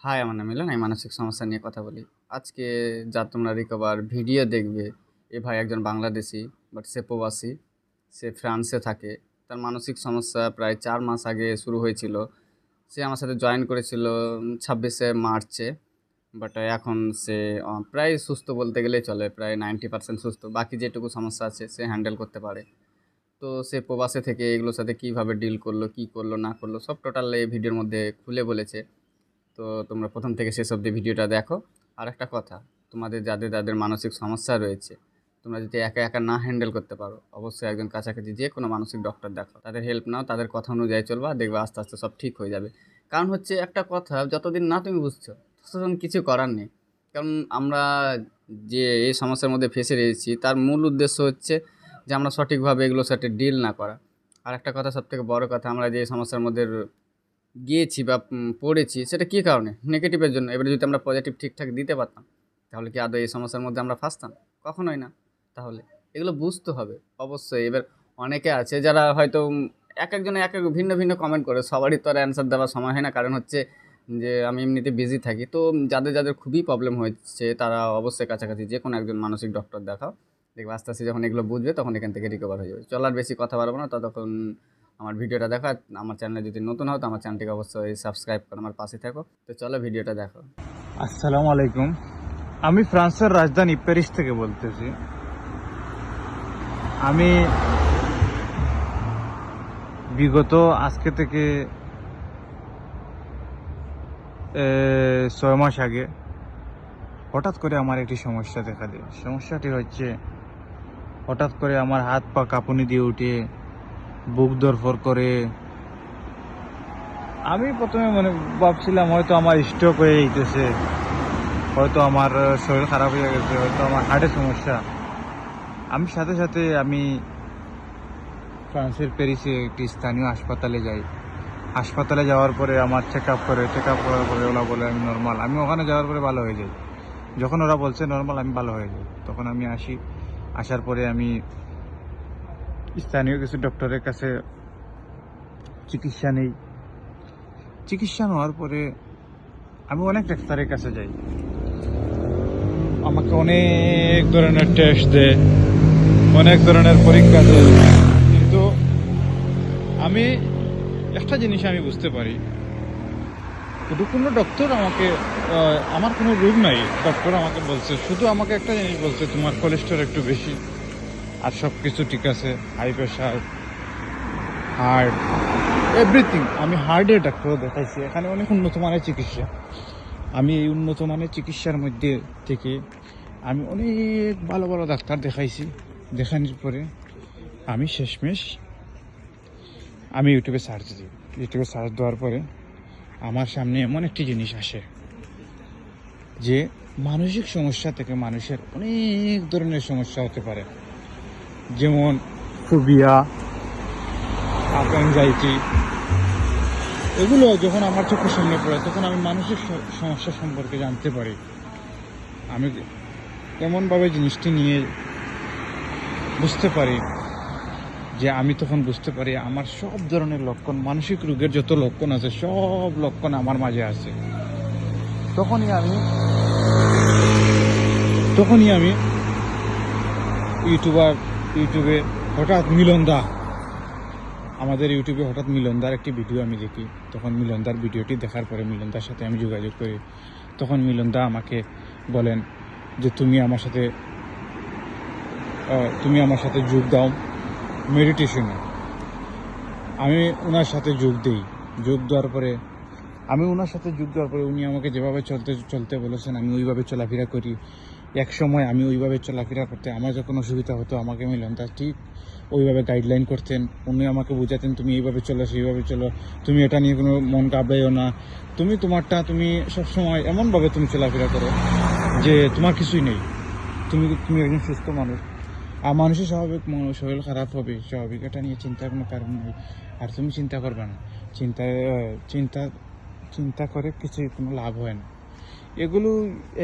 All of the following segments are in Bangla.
হাই, আমার নাম মিলন। আমি মানসিক সমস্যা নিয়ে কথা বলি। আজকে যা তোমরা রিকভার ভিডিও দেখবে, এ ভাই একজন বাংলাদেশী, বাট সে প্রবাসী। সে ফ্রান্সে থাকে। তার মানসিক সমস্যা প্রায় ৪ মাস আগে শুরু হয়েছিল। সে আমার সাথে জয়েন করেছিল ২৬শে মার্চে। বাট এখন সে প্রায় সুস্থ বলতে গেলেই চলে। প্রায় 90% সুস্থ। বাকি যেটুকু সমস্যা আছে সে হ্যান্ডেল করতে পারে। তো সে প্রবাসে থেকে এগুলোর সাথে কীভাবে ডিল করলো, কী করলো না করলো সব টোটাল এই ভিডিওর মধ্যে খুলে বলেছে। তো তোমরা প্রথম থেকে শেষ অবধি ভিডিওটা দেখো। আর একটা কথা, তোমাদের যাদের যাদের মানসিক সমস্যা রয়েছে, তোমরা যদি একা একা না হ্যান্ডেল করতে পারো, অবশ্যই একজন কাছাকাছি যে কোনো মানসিক ডক্টর দেখো, তাদের হেল্প নাও, তাদের কথা অনুযায়ী চলবা, দেখবে আস্তে আস্তে সব ঠিক হয়ে যাবে। কারণ হচ্ছে একটা কথা, যতদিন না তুমি বুঝছো ততদিন কিছু করার নেই। কারণ আমরা যে এই সমস্যার মধ্যে ফেসে রয়েছি তার মূল উদ্দেশ্য হচ্ছে যে আমরা সঠিকভাবে এগুলোর সাথে ডিল না করা। আর একটা কথা, সবথেকে বড় কথা, আমরা যে সমস্যার মধ্যে গিয়েছি বা পড়েছি সেটা কী কারণে? নেগেটিভের জন্য। এবারে যদি আমরা পজিটিভ ঠিকঠাক দিতে পারতাম, তাহলে কি আদৌ এই সমস্যার মধ্যে আমরা ফাঁসতাম? কখনোই না। তাহলে এগুলো বুঝতে হবে অবশ্যই। এবার অনেকে আছে যারা হয়তো একেকজনে এক এক ভিন্ন ভিন্ন কমেন্ট করে, সবারই তো আর অ্যান্সার দেওয়ার সময় হয় না। কারণ হচ্ছে যে আমি এমনিতে বিজি থাকি। তো যাদের যাদের খুবই প্রবলেম হচ্ছে তারা অবশ্যই কাছাকাছি যে কোনো একজন মানসিক ডক্টর দেখাও। দেখবে আস্তে আস্তে যখন এগুলো বুঝবে তখন এখান থেকে রিকভার হয়ে যাবে। চল আর বেশি কথা বাড়াবো না, ততক্ষণ আমার ভিডিওটা দেখো। আর আমার চ্যানেলে যদি নতুন হও তো আমার চ্যানেলটিকে অবশ্যই সাবস্ক্রাইব করো, আমার পাশে থাকো। তো চলো ভিডিওটা দেখো। আসসালামু আলাইকুম। আমি ফ্রান্সের রাজধানী প্যারিস থেকে বলতেছি। আমি বিগত আজকে থেকে 6 মাস আগে হঠাৎ করে আমার একটি সমস্যা দেখা দেয়। সমস্যাটি হচ্ছে, হঠাৎ করে আমার হাত পা কাঁপুনি দিয়ে উঠে, বুক ধড়ফড় করে। আমি প্রথমে ভাবছিলাম হয়তো আমার স্ট্রোক হয়ে যেতেছে, হয়তো আমার শরীর খারাপ হয়ে গেছে, হয়তো আমার হার্টের সমস্যা। আমি সাথে সাথে ফ্রান্সের প্যারিসে একটি স্থানীয় হাসপাতালে যাই। হাসপাতালে যাওয়ার পরে আমার চেক আপ করার পরে ওরা বলে আমি নর্মাল। আমি ওখানে যাওয়ার পরে ভালো হয়ে যাই। যখন ওরা বলছে নর্মাল, আমি ভালো হয়ে যাই। তখন আমি আসি। আসার পরে আমি স্থানীয় কিছু ডক্টরের কাছে চিকিৎসা নেই। চিকিৎসা নেওয়ার পরে আমি অনেক ডাক্তারের কাছে যাই। আমাকে অনেক ধরনের টেস্ট দেয়, অনেক ধরনের পরীক্ষা দেয়, কিন্তু আমি একটা জিনিস আমি বুঝতে পারি, কোনো ডক্টর আমাকে আমার কোনো রোগ নাই। ডক্টর আমাকে বলছে, শুধু আমাকে একটা জিনিস বলছে, তোমার কোলেস্টেরল একটু বেশি, আর সব কিছু ঠিক আছে, হাই প্রেশার, হার্ট, এভরিথিং। আমি হার্টের ডাক্তারও দেখাইছি, এখানে অনেক উন্নত মানের চিকিৎসা। আমি এই উন্নত মানের চিকিৎসার মধ্যে থেকে আমি অনেক ভালো ভালো ডাক্তার দেখাইছি। দেখানোর পরে আমি শেষমেশ ইউটিউবে সার্চ দিই। ইউটিউবে সার্চ দেওয়ার পরে আমার সামনে এমন একটি জিনিস আসে যে মানসিক সমস্যা থেকে মানুষের অনেক ধরনের সমস্যা হতে পারে, যেমন ফোবিয়া, অ্যাংজাইটি। এগুলো যখন আমার চোখের সামনে পড়ে তখন আমি মানসিক সমস্যা সম্পর্কে জানতে পারি। আমি এমনভাবে জিনিসটি নিয়ে বুঝতে পারি যে আমি তখন বুঝতে পারি আমার সব ধরনের লক্ষণ, মানসিক রোগের যত লক্ষণ আছে সব লক্ষণ আমার মাঝে আছে। তখনই আমি ইউটিউবে হঠাৎ আমাদের ইউটিউবে হঠাৎ মিলনদার একটি ভিডিও আমি দেখি। তখন মিলনদার ভিডিওটি দেখার পরে মিলনদার সাথে আমি যোগাযোগ করি। তখন মিলনদা আমাকে বলেন যে তুমি আমার সাথে যোগ দাও মেডিটেশনে। আমি ওনার সাথে যোগ দেওয়ার পরে উনি আমাকে যেভাবে চলতে বলেছেন আমি ওইভাবে চলাফেরা করি। এক সময় আমি ওইভাবে চলাফেরা করতে আমার যখন অসুবিধা হতো আমাকে মিলনদা ঠিক ওইভাবে গাইডলাইন করতেন। উনি আমাকে বোঝাতেন, তুমি এইভাবে চলো, সেইভাবে চলো, তুমি এটা নিয়ে কোনো মন কাঁপাইও না, তুমি সবসময় এমনভাবে তুমি চলাফেরা করো যে তোমার কিছুই নেই, তুমি একজন সুস্থ মানুষ। আর মানুষের স্বাভাবিক শরীর খারাপ হবে, স্বাভাবিক, এটা নিয়ে চিন্তার কোনো কারণ নেই। আর তুমি চিন্তা করবে না, চিন্তা করে কোনো লাভ হয় না। এগুলো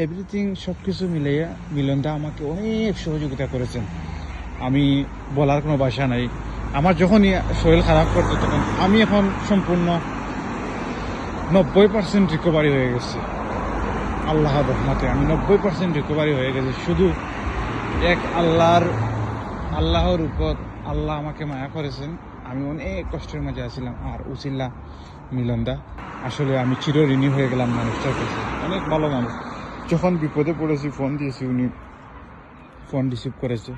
এভরিথিং সব কিছু মিলাইয়া মিলনদা আমাকে অনেক সহযোগিতা করেছেন। আমি বলার কোনো ভাষা নাই। আমার যখনই শরীর খারাপ করতো তখন আমি এখন সম্পূর্ণ 90% রিকভারি হয়ে গেছে। আল্লাহর রহমতে আমি 90% রিকভারি হয়ে গেছে। শুধু এক আল্লাহর উপর আল্লাহ আমাকে মায়া করেছেন। আমি অনেক কষ্টের মাঝে আছিলাম। আর উসিল্লা মিলনদা, আসলে আমি চিরঋণী হয়ে গেলাম মানুষটার কাছে। অনেক ভালো মানুষ। যখন বিপদে পড়েছি ফোন দিয়েছি, উনি ফোন রিসিভ করেছে।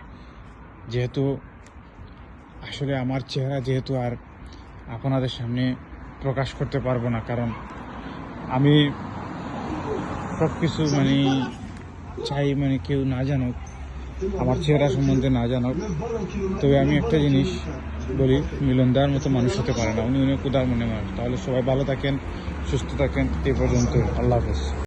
যেহেতু আসলে আমার চেহারা যেহেতু আর আপনাদের সামনে প্রকাশ করতে পারবো না, কারণ আমি সব কিছু চাই কেউ না জানুক, আমার চেহারা সম্বন্ধে না জানুক। তবে আমি একটা জিনিস বলি, মিলনদার মতো মানুষ হতে পারে না। উনি অনেক উদার মনে মানুষ। তাহলে সবাই ভালো থাকেন, সুস্থ থাকেন। এই পর্যন্ত, আল্লাহ হাফেজ।